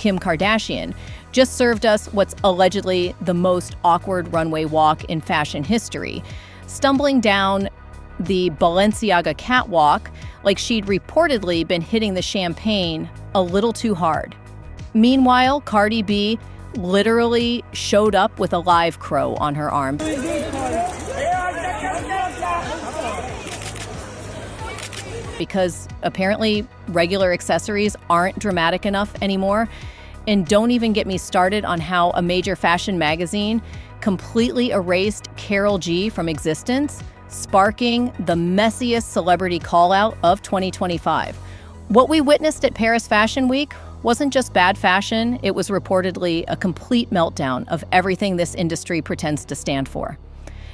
Kim Kardashian, just served us what's allegedly the most awkward runway walk in fashion history, stumbling down the Balenciaga catwalk like she'd reportedly been hitting the champagne a little too hard. Meanwhile, Cardi B literally showed up with a live crow on her arm. Because apparently regular accessories aren't dramatic enough anymore. And don't even get me started on how a major fashion magazine completely erased Karol G from existence, sparking the messiest celebrity call-out of 2025. What we witnessed at Paris Fashion Week wasn't just bad fashion, it was reportedly a complete meltdown of everything this industry pretends to stand for.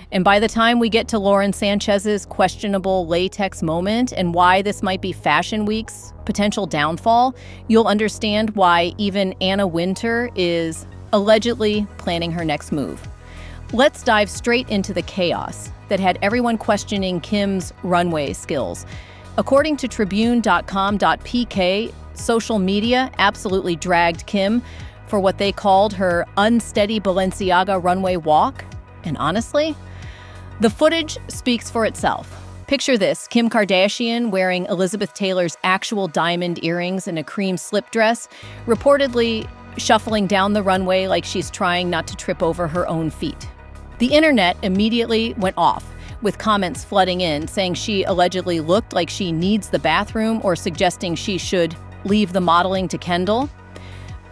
And by the time we get to Lauren Sánchez's questionable latex moment and why this might be Fashion Week's potential downfall, you'll understand why even Anna Wintour is allegedly planning her next move. Let's dive straight into the chaos that had everyone questioning Kim's runway skills. According to Tribune.com.pk, social media absolutely dragged Kim for what they called her unsteady Balenciaga runway walk. And honestly, the footage speaks for itself. Picture this, Kim Kardashian wearing Elizabeth Taylor's actual diamond earrings and a cream slip dress, reportedly shuffling down the runway like she's trying not to trip over her own feet. The internet immediately went off, with comments flooding in saying she allegedly looked like she needs the bathroom or suggesting she should leave the modeling to Kendall.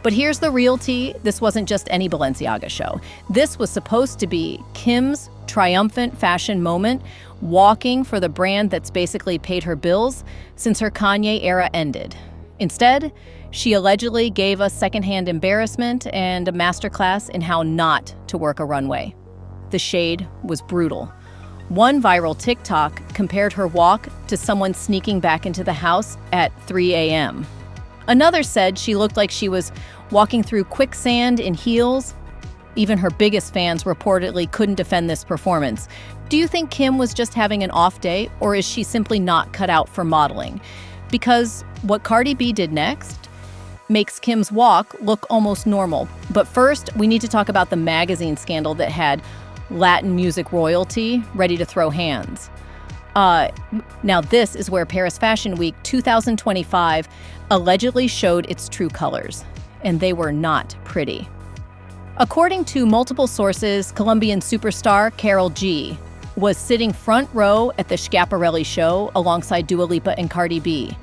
But here's the real tea. This wasn't just any Balenciaga show. This was supposed to be Kim's triumphant fashion moment, walking for the brand that's basically paid her bills since her Kanye era ended. Instead, she allegedly gave us secondhand embarrassment and a masterclass in how not to work a runway. The shade was brutal. One viral TikTok compared her walk to someone sneaking back into the house at 3 a.m. Another said she looked like she was walking through quicksand in heels. Even her biggest fans reportedly couldn't defend this performance. Do you think Kim was just having an off day, or is she simply not cut out for modeling? Because what Cardi B did next makes Kim's walk look almost normal. But first, we need to talk about the magazine scandal that had Latin music royalty ready to throw hands. Now this is where Paris Fashion Week 2025 allegedly showed its true colors, and they were not pretty. According to multiple sources, Colombian superstar Karol G was sitting front row at the Schiaparelli show alongside Dua Lipa and Cardi B.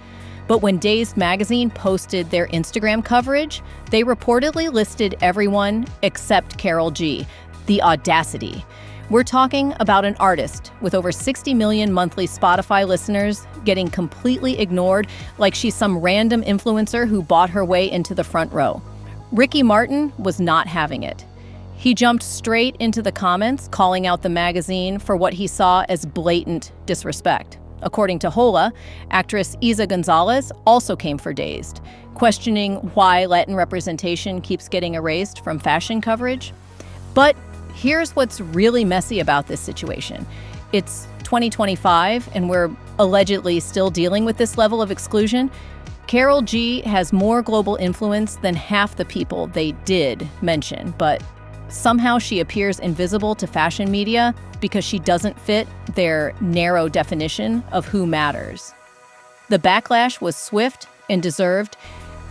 But when Dazed magazine posted their Instagram coverage, they reportedly listed everyone except Karol G. The audacity. We're talking about an artist with over 60 million monthly Spotify listeners getting completely ignored like she's some random influencer who bought her way into the front row. Ricky Martin was not having it. He jumped straight into the comments, calling out the magazine for what he saw as blatant disrespect. According to Hola, actress Isa Gonzalez also came for Dazed, questioning why Latin representation keeps getting erased from fashion coverage. But here's what's really messy about this situation. It's 2025, and we're allegedly still dealing with this level of exclusion. Karol G has more global influence than half the people they did mention, but somehow she appears invisible to fashion media because she doesn't fit their narrow definition of who matters. The backlash was swift and deserved.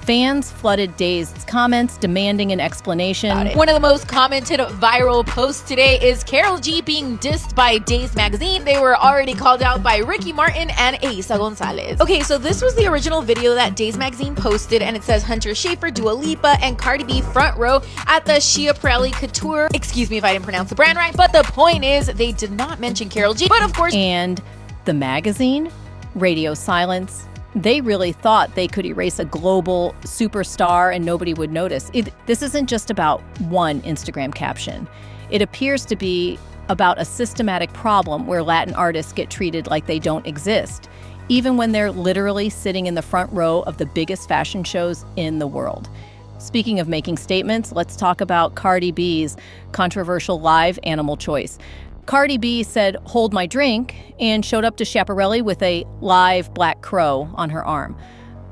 Fans flooded Dazed's comments demanding an explanation. One of the most commented viral posts today is Karol G being dissed by Dazed magazine. They were already called out by Ricky Martin and Isa Gonzalez. Okay, so this was the original video that Dazed magazine posted, and it says Hunter Schafer, Dua Lipa, and Cardi B front row at the Schiaparelli Couture. Excuse me if I didn't pronounce the brand right, but the point is they did not mention Karol G, but of course. And the magazine, radio silence. They really thought they could erase a global superstar and nobody would notice. This isn't just about one Instagram caption. It appears to be about a systematic problem where Latin artists get treated like they don't exist, even when they're literally sitting in the front row of the biggest fashion shows in the world. Speaking of making statements, let's talk about Cardi B's controversial live animal choice. Cardi B said, "Hold my drink," and showed up to Schiaparelli with a live black crow on her arm.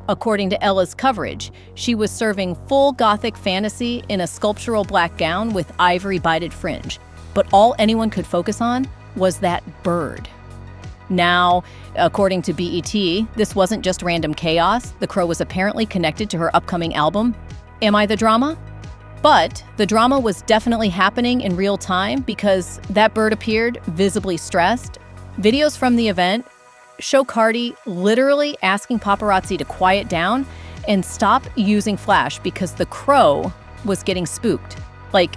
According to Ella's coverage, she was serving full gothic fantasy in a sculptural black gown with ivory-bided fringe. But all anyone could focus on was that bird. Now, according to BET, this wasn't just random chaos. The crow was apparently connected to her upcoming album. Am I the drama? But the drama was definitely happening in real time because that bird appeared visibly stressed. Videos from the event show Cardi literally asking paparazzi to quiet down and stop using flash because the crow was getting spooked. Like,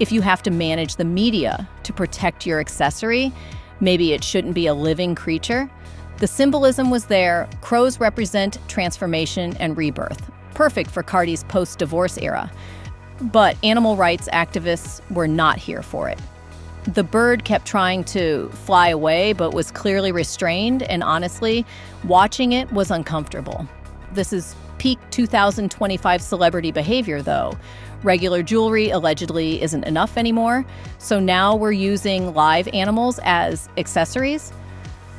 if you have to manage the media to protect your accessory, maybe it shouldn't be a living creature. The symbolism was there. Crows represent transformation and rebirth. Perfect for Cardi's post-divorce era. But animal rights activists were not here for it. The bird kept trying to fly away, but was clearly restrained, and honestly, watching it was uncomfortable. This is peak 2025 celebrity behavior, though. Regular jewelry allegedly isn't enough anymore, so now we're using live animals as accessories.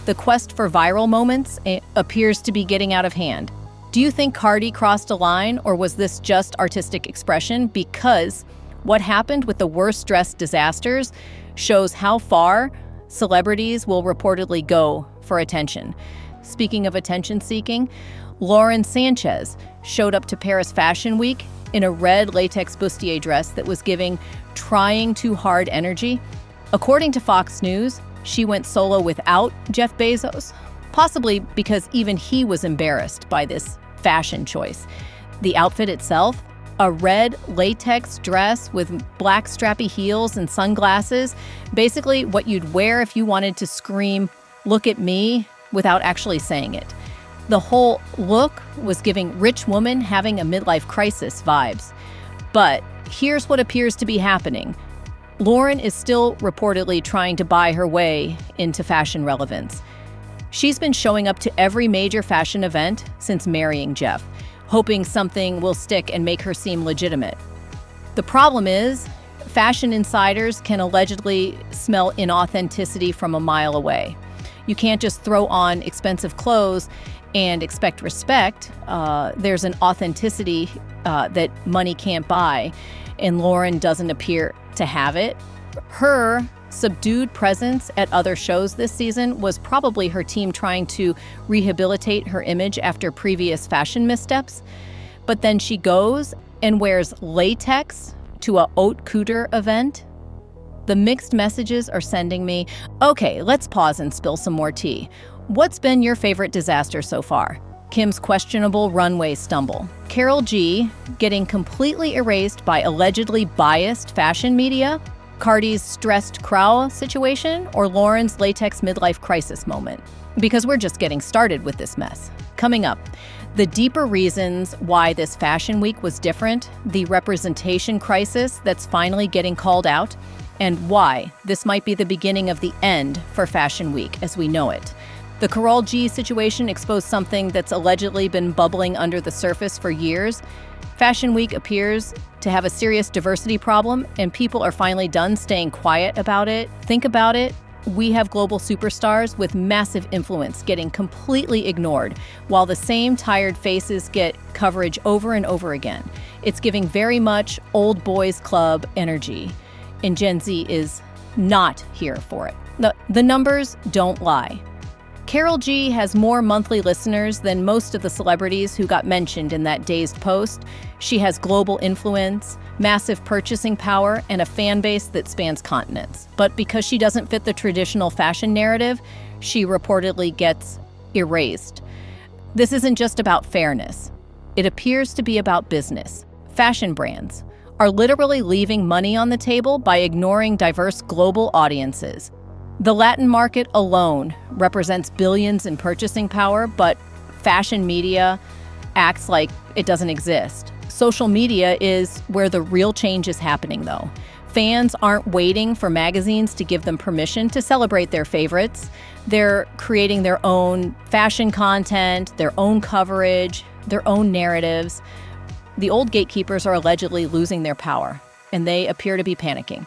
The quest for viral moments appears to be getting out of hand. Do you think Cardi crossed a line, or was this just artistic expression? Because what happened with the worst-dressed disasters shows how far celebrities will reportedly go for attention. Speaking of attention-seeking, Lauren Sánchez showed up to Paris Fashion Week in a red latex bustier dress that was giving trying too hard energy. According to Fox News, she went solo without Jeff Bezos, possibly because even he was embarrassed by this fashion choice. The outfit itself, a red latex dress with black strappy heels and sunglasses, basically what you'd wear if you wanted to scream, "Look at me," without actually saying it. The whole look was giving rich woman having a midlife crisis vibes. But here's what appears to be happening. Lauren is still reportedly trying to buy her way into fashion relevance. She's been showing up to every major fashion event since marrying Jeff, hoping something will stick and make her seem legitimate. The problem is, fashion insiders can allegedly smell inauthenticity from a mile away. You can't just throw on expensive clothes and expect respect. There's an authenticity that money can't buy, and Lauren doesn't appear to have it. Her subdued presence at other shows this season was probably her team trying to rehabilitate her image after previous fashion missteps. But then she goes and wears latex to a haute couture event. The mixed messages are sending me, okay, let's pause and spill some more tea. What's been your favorite disaster so far? Kim's questionable runway stumble. Karol G getting completely erased by allegedly biased fashion media? Cardi's stressed crow situation, or Lauren's latex midlife crisis moment? Because we're just getting started with this mess. Coming up, the deeper reasons why this fashion week was different, the representation crisis that's finally getting called out, and why this might be the beginning of the end for Fashion Week as we know it. The Karol G situation exposed something that's allegedly been bubbling under the surface for years. Fashion Week appears to have a serious diversity problem, and people are finally done staying quiet about it. Think about it. We have global superstars with massive influence getting completely ignored, while the same tired faces get coverage over and over again. It's giving very much old boys club energy, and Gen Z is not here for it. The numbers don't lie. Karol G has more monthly listeners than most of the celebrities who got mentioned in that dazed post. She has global influence, massive purchasing power, and a fan base that spans continents. But because she doesn't fit the traditional fashion narrative, she reportedly gets erased. This isn't just about fairness. It appears to be about business. Fashion brands are literally leaving money on the table by ignoring diverse global audiences. The Latin market alone represents billions in purchasing power, but fashion media acts like it doesn't exist. Social media is where the real change is happening, though. Fans aren't waiting for magazines to give them permission to celebrate their favorites. They're creating their own fashion content, their own coverage, their own narratives. The old gatekeepers are allegedly losing their power, and they appear to be panicking.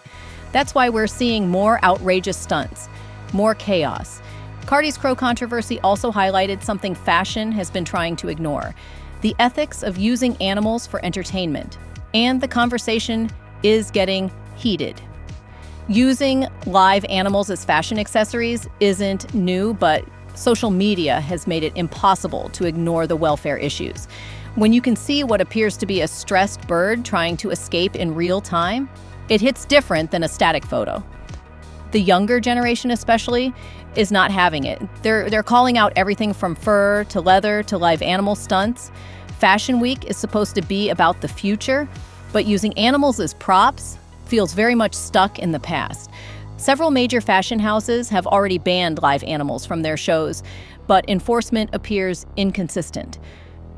That's why we're seeing more outrageous stunts, more chaos. Cardi's crow controversy also highlighted something fashion has been trying to ignore. the ethics of using animals for entertainment. And the conversation is getting heated. Using live animals as fashion accessories isn't new, but social media has made it impossible to ignore the welfare issues. When you can see what appears to be a stressed bird trying to escape in real time, it hits different than a static photo. The younger generation especially is not having it. They're calling out everything from fur to leather to live animal stunts. Fashion Week is supposed to be about the future, but using animals as props feels very much stuck in the past. Several major fashion houses have already banned live animals from their shows, but enforcement appears inconsistent.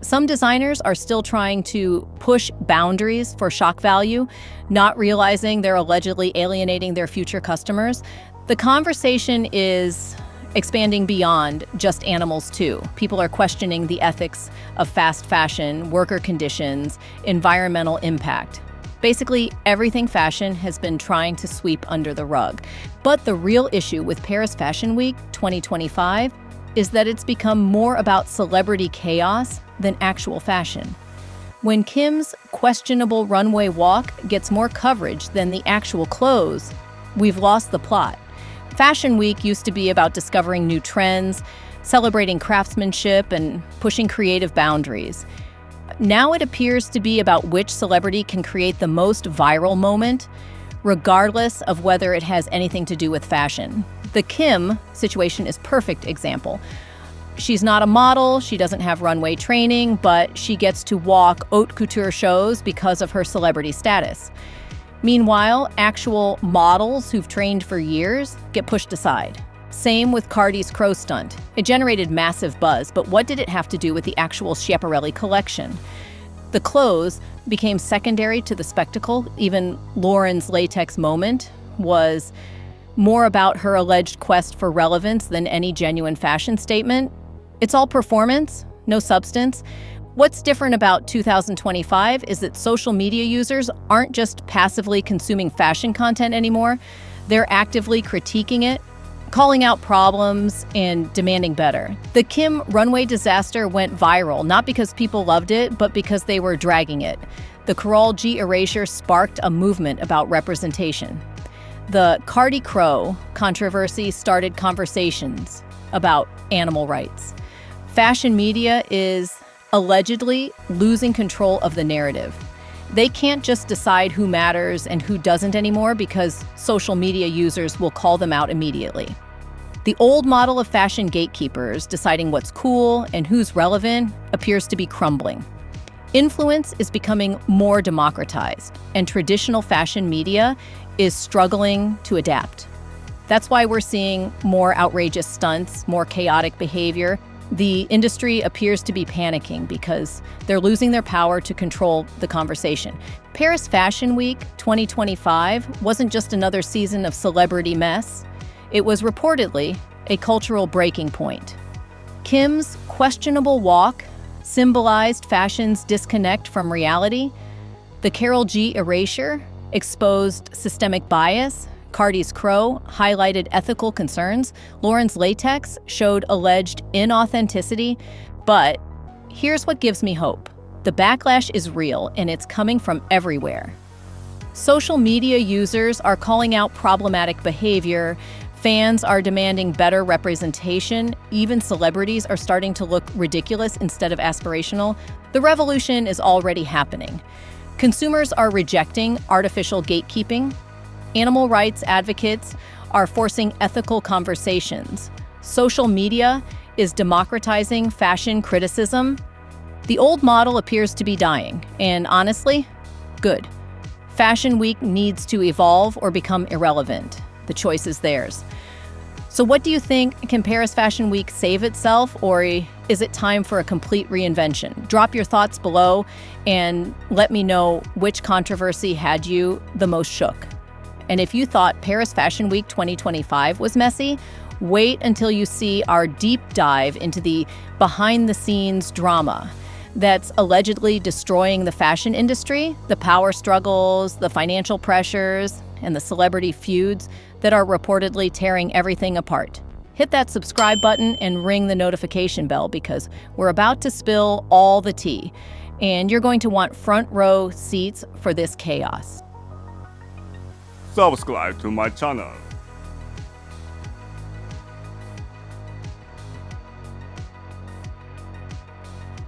Some designers are still trying to push boundaries for shock value, not realizing they're allegedly alienating their future customers. The conversation is expanding beyond just animals too. People are questioning the ethics of fast fashion, worker conditions, environmental impact. Basically, everything fashion has been trying to sweep under the rug. But the real issue with Paris Fashion Week 2025 is that it's become more about celebrity chaos than actual fashion. When Kim's questionable runway walk gets more coverage than the actual clothes, we've lost the plot. Fashion Week used to be about discovering new trends, celebrating craftsmanship, and pushing creative boundaries. Now it appears to be about which celebrity can create the most viral moment, regardless of whether it has anything to do with fashion. The Kim situation is a perfect example. She's not a model, she doesn't have runway training, but she gets to walk haute couture shows because of her celebrity status. Meanwhile, actual models who've trained for years get pushed aside. Same with Cardi's crow stunt. It generated massive buzz, but what did it have to do with the actual Schiaparelli collection? The clothes became secondary to the spectacle. Even Lauren's latex moment was more about her alleged quest for relevance than any genuine fashion statement. It's all performance, no substance. What's different about 2025 is that social media users aren't just passively consuming fashion content anymore. They're actively critiquing it, calling out problems, and demanding better. The Kim runway disaster went viral, not because people loved it, but because they were dragging it. The Karol G erasure sparked a movement about representation. The Cardi Crow controversy started conversations about animal rights. Fashion media is allegedly losing control of the narrative. They can't just decide who matters and who doesn't anymore because social media users will call them out immediately. The old model of fashion gatekeepers deciding what's cool and who's relevant appears to be crumbling. Influence is becoming more democratized, and traditional fashion media is struggling to adapt. That's why we're seeing more outrageous stunts, more chaotic behavior. The industry appears to be panicking because they're losing their power to control the conversation. Paris Fashion Week 2025 wasn't just another season of celebrity mess. It was reportedly a cultural breaking point. Kim's questionable walk symbolized fashion's disconnect from reality. The Karol G erasure exposed systemic bias. Cardi's crow highlighted ethical concerns. Lauren's latex showed alleged inauthenticity. But here's what gives me hope. The backlash is real, and it's coming from everywhere. Social media users are calling out problematic behavior. Fans are demanding better representation. Even celebrities are starting to look ridiculous instead of aspirational. The revolution is already happening. Consumers are rejecting artificial gatekeeping. Animal rights advocates are forcing ethical conversations. Social media is democratizing fashion criticism. The old model appears to be dying, and honestly, good. Fashion Week needs to evolve or become irrelevant. The choice is theirs. So what do you think? Can Paris Fashion Week save itself, or is it time for a complete reinvention? Drop your thoughts below and let me know which controversy had you the most shook. And if you thought Paris Fashion Week 2025 was messy, wait until you see our deep dive into the behind-the-scenes drama that's allegedly destroying the fashion industry, the power struggles, the financial pressures, and the celebrity feuds that are reportedly tearing everything apart. hit that subscribe button and ring the notification bell because we're about to spill all the tea. And you're going to want front row seats for this chaos. Subscribe to my channel.